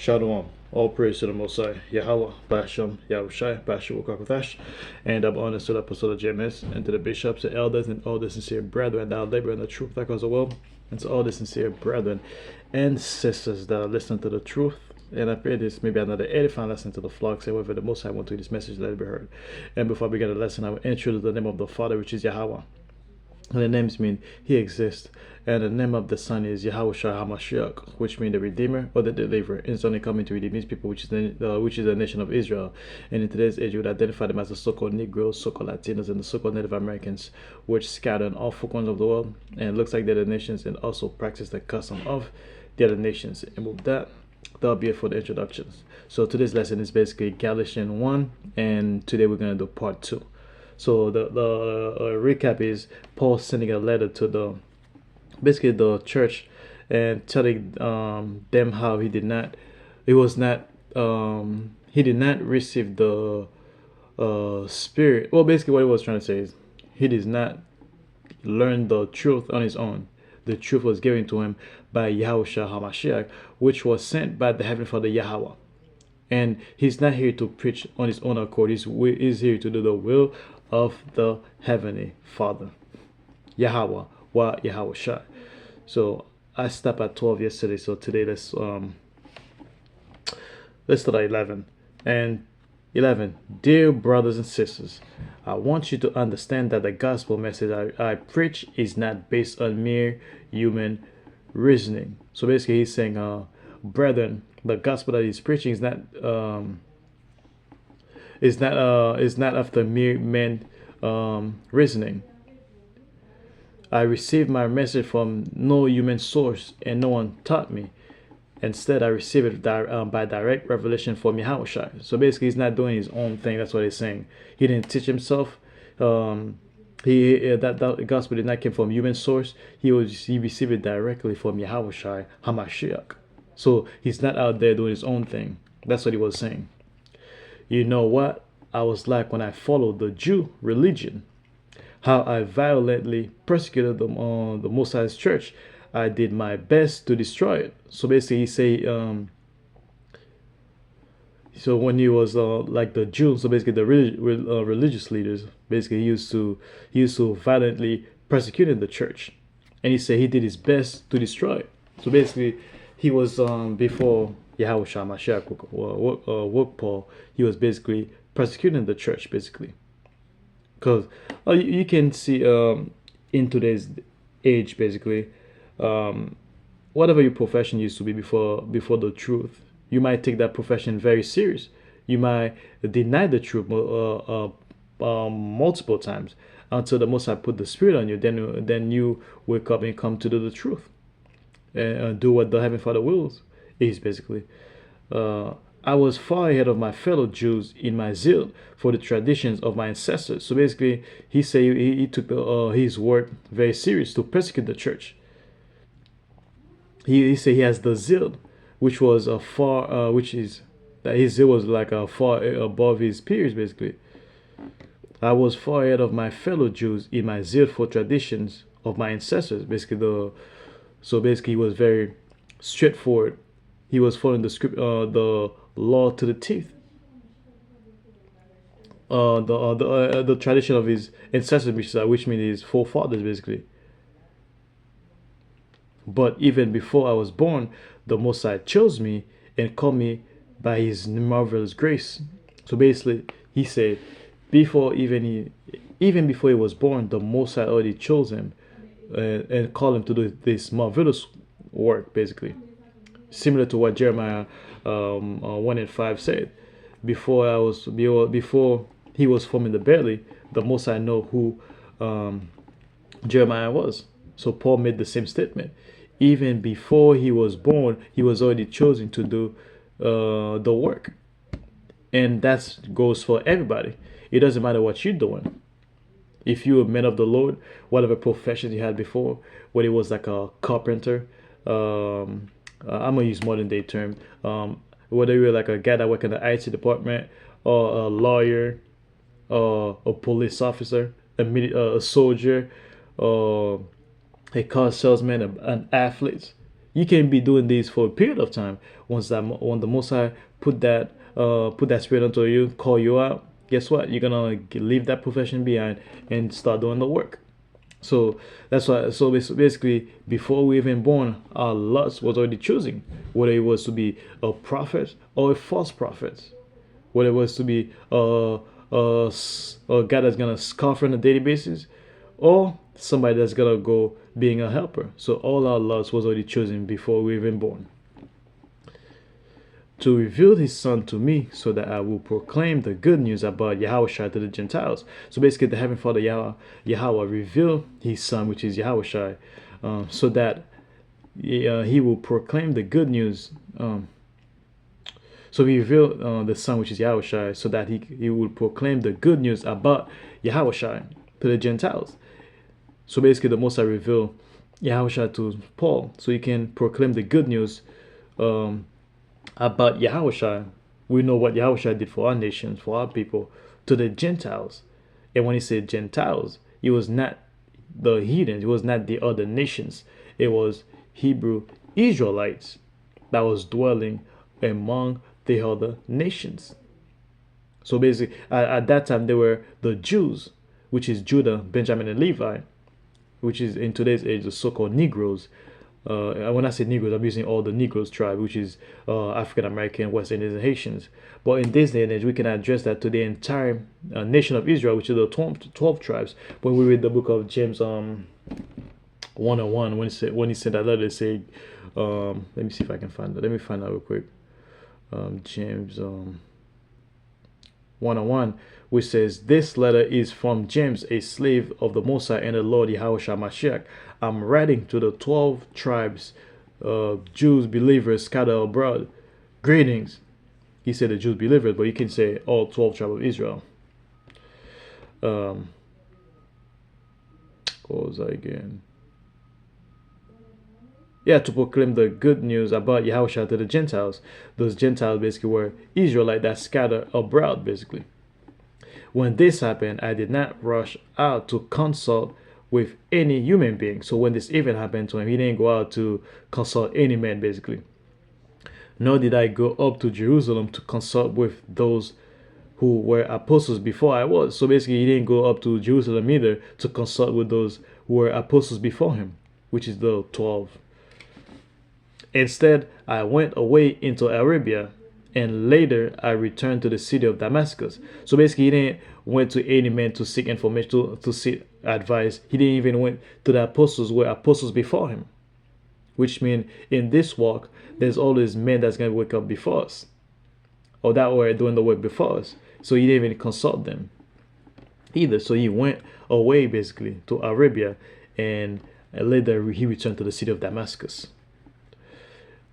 Shalom. All praise to the Most High, Yahweh, Bashem, Yahushai, Bashem, Wakakotash, and I'm honored to the Apostle of JMS, and to the bishops, the elders, and all the sincere brethren that are laboring the truth that goes well, and to all the sincere brethren and sisters that are listening to the truth. And I pray this may be another edifying lesson to the flock, say whether the Most High want to this message, let it be heard. And before I begin the lesson, I will introduce the name of the Father, which is Yahweh. And the names mean he exists. And the name of the Son is Yahushua HaMashiach, which means the Redeemer or the Deliverer. And it's only coming to redeem his people, which is the nation of Israel. And in today's age, we would identify them as the so-called Negroes, so-called Latinos, and the so-called Native Americans, which scatter in all four corners of the world. And it looks like they're the nations and also practice the custom of the other nations. And with that, that'll be it for the introductions. So today's lesson is basically Galatians 1, and today we're going to do part 2. So the recap is Paul sending a letter to the church and telling them how he did not receive the spirit. Well, basically what he was trying to say is he did not learn the truth on his own. The truth was given to him by Yahushua HaMashiach, which was sent by the Heavenly Father Yahweh. And he's not here to preach on his own accord. He's here to do the will of the Heavenly Father, Yahweh, wa Yahushua. So I stopped at 12 yesterday. So today let's start at 11. And 11, dear brothers and sisters, I want you to understand that the gospel message I preach is not based on mere human reasoning. So basically, he's saying, brethren, the gospel that he's preaching is not after mere men reasoning. I received my message from no human source, and no one taught me. Instead, I received it by direct revelation from Yahushua. So basically, he's not doing his own thing. That's what he's saying. He didn't teach himself. That gospel did not come from human source. He received it directly from Yahushua Hamashiach. So he's not out there doing his own thing. That's what he was saying. You know what I was like when I followed the Jew religion, how I violently persecuted the Most High's church. I did my best to destroy it. So basically, he say, so when he was like the Jews, so basically the religious leaders, basically he used to violently persecute the church, and he said he did his best to destroy it. So basically, he was before Yahushua Mashiach woke Paul, he was basically persecuting the church, basically, because you can see in today's age, basically, whatever your profession used to be before the truth, you might take that profession very serious. You might deny the truth multiple times until the Most High put the Spirit on you. Then you wake up and come to do the truth and do what the Heavenly Father wills is, basically. I was far ahead of my fellow Jews in my zeal for the traditions of my ancestors. So basically, he said he took his work very serious to persecute the church. He said he has the zeal, which was that his zeal was like far above his peers, basically. I was far ahead of my fellow Jews in my zeal for traditions of my ancestors. So basically, he was very straightforward. He was following the law to the teeth. The tradition of his ancestors, which means his forefathers, basically. But even before I was born, the Most High chose me and called me by his marvelous grace. So basically, he said, even before he was born, the Most High already chose him and called him to do this marvelous work, basically. Similar to what Jeremiah 1:5 said. Before he was formed in the belly, the Most High know who Jeremiah was. So Paul made the same statement. Even before he was born, he was already chosen to do the work. And that goes for everybody. It doesn't matter what you're doing. If you're a man of the Lord, whatever profession you had before, whether it was like a carpenter, I'm going to use modern day term, whether you're like a guy that works in the IT department, or a lawyer, or a police officer, a soldier, or a car salesman, an athlete, You can be doing this for a period of time. When the Most High put that spirit onto you, call you out, guess what? You're gonna leave that profession behind and start doing the work. So that's why. So basically, before we even born, our lust was already choosing whether it was to be a prophet or a false prophet, whether it was to be a guy that's gonna scoff on a daily basis, or somebody that's gonna go being a helper. So all our lust was already chosen before we even born. To reveal his son to me so that I will proclaim the good news about Yahweh to the Gentiles. So basically, the Heavenly Father Yahweh revealed his son, which is Yahweh, so that he will proclaim the good news. So he revealed the son, which is Yahweh, so that he will proclaim the good news about Yahweh to the Gentiles. So basically, the Most High revealed Yahweh to Paul, so he can proclaim the good news about Yahweh. We know what Yahweh did for our nations, for our people, to the Gentiles. And when he said Gentiles, it was not the heathens, it was not the other nations. It was Hebrew Israelites that was dwelling among the other nations. So basically, at that time, they were the Jews, which is Judah, Benjamin, and Levi, which is in today's age the so-called Negroes. When I say Negroes, I'm using all the Negroes tribe, which is African American, West Indians, and Haitians. But in this day and age, we can address that to the entire nation of Israel, which is the 12 tribes. When we read the book of James 101, when he said that letter, it said, let me see if I can find that. Let me find out real quick. James 101, which says, "This letter is from James, a slave of the Most High and the Lord Yahweh Mashiach. I'm writing to the 12 tribes, Jews, believers scattered abroad. Greetings." He said the Jews believers, but you can say all 12 tribes of Israel. What was that again? Yeah, to proclaim the good news about Yahweh to the Gentiles. Those Gentiles basically were Israelites that scattered abroad, basically. When this happened, I did not rush out to consult with any human being. So when this event happened to him, he didn't go out to consult any man, basically. Nor did I go up to Jerusalem to consult with those who were apostles before I was. So basically, he didn't go up to Jerusalem either to consult with those who were apostles before him, which is the 12. Instead, I went away into Arabia, and later I returned to the city of Damascus. So basically, he didn't went to any man to seek information, to seek advice. He didn't even went to the apostles who were apostles before him. Which means in this walk, there's always men that's going to wake up before us, or that were doing the work before us. So he didn't even consult them either. So he went away basically to Arabia, and later he returned to the city of Damascus.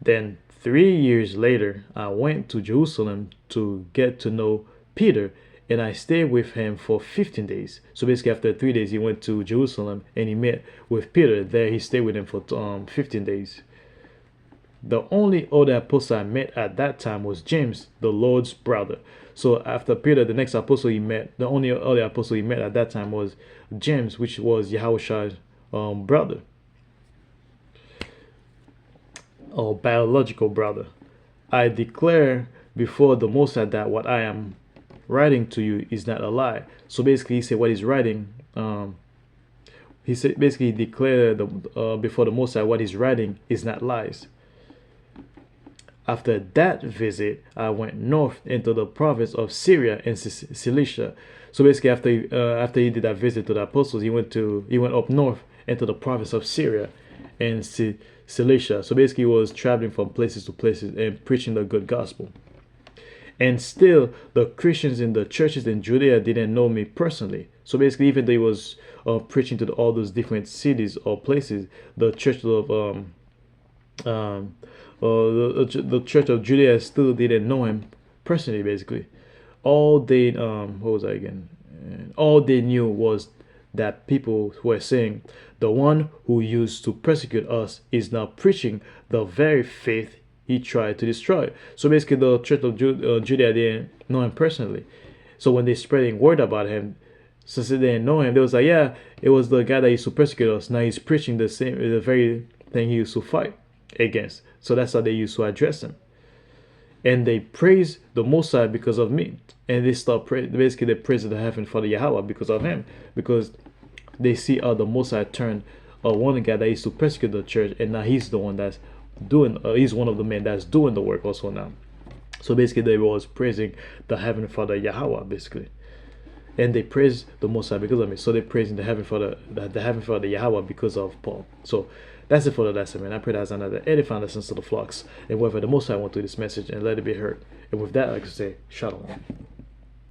Then 3 years later, I went to Jerusalem to get to know Peter, and I stayed with him for 15 days. So basically, after 3 days, he went to Jerusalem and he met with Peter. There, he stayed with him for 15 days. The only other apostle I met at that time was James, the Lord's brother. So after Peter, the next apostle he met, the only other apostle he met at that time was James, which was Yahushua's brother, or biological brother. I declare before the Most High that what I am writing to you is not a lie. So basically, he said what he's writing. He said basically he declared before the Most High what he's writing is not lies. After that visit, I went north into the province of Syria and Cilicia. So basically, after he did that visit to the apostles, he went up north into the province of Syria and Cilicia. So basically, he was traveling from places to places and preaching the good gospel. And still, the Christians in the churches in Judea didn't know me personally. So basically, even though he was preaching to all those different cities or places, the church of the church of Judea still didn't know him personally. Basically, all they all they knew was that people were saying, the one who used to persecute us is now preaching the very faith he tried to destroy. So basically, the church of Judea didn't know him personally. So when they spreading word about him, since they didn't know him, they was like, yeah, it was the guy that used to persecute us. Now he's preaching the very thing he used to fight. against. So that's how they used to address him. And they praise the Most High because of me. And they start basically they praise the Heavenly Father Yahweh because of him. Because they see how the Most High turned one guy that used to persecute the church, and now he's the one that's doing, he's one of the men that's doing the work also now. So basically they was praising the Heavenly Father Yahweh basically. And they praise the Most High because of me. So they're praising the Heavenly Father, the Heavenly Father Yahweh because of Paul. So that's it for the lesson, man. I pray that's another edifying lesson to the flocks. And whether the Most High went through this message and let it be heard. And with that, like I say, shalom.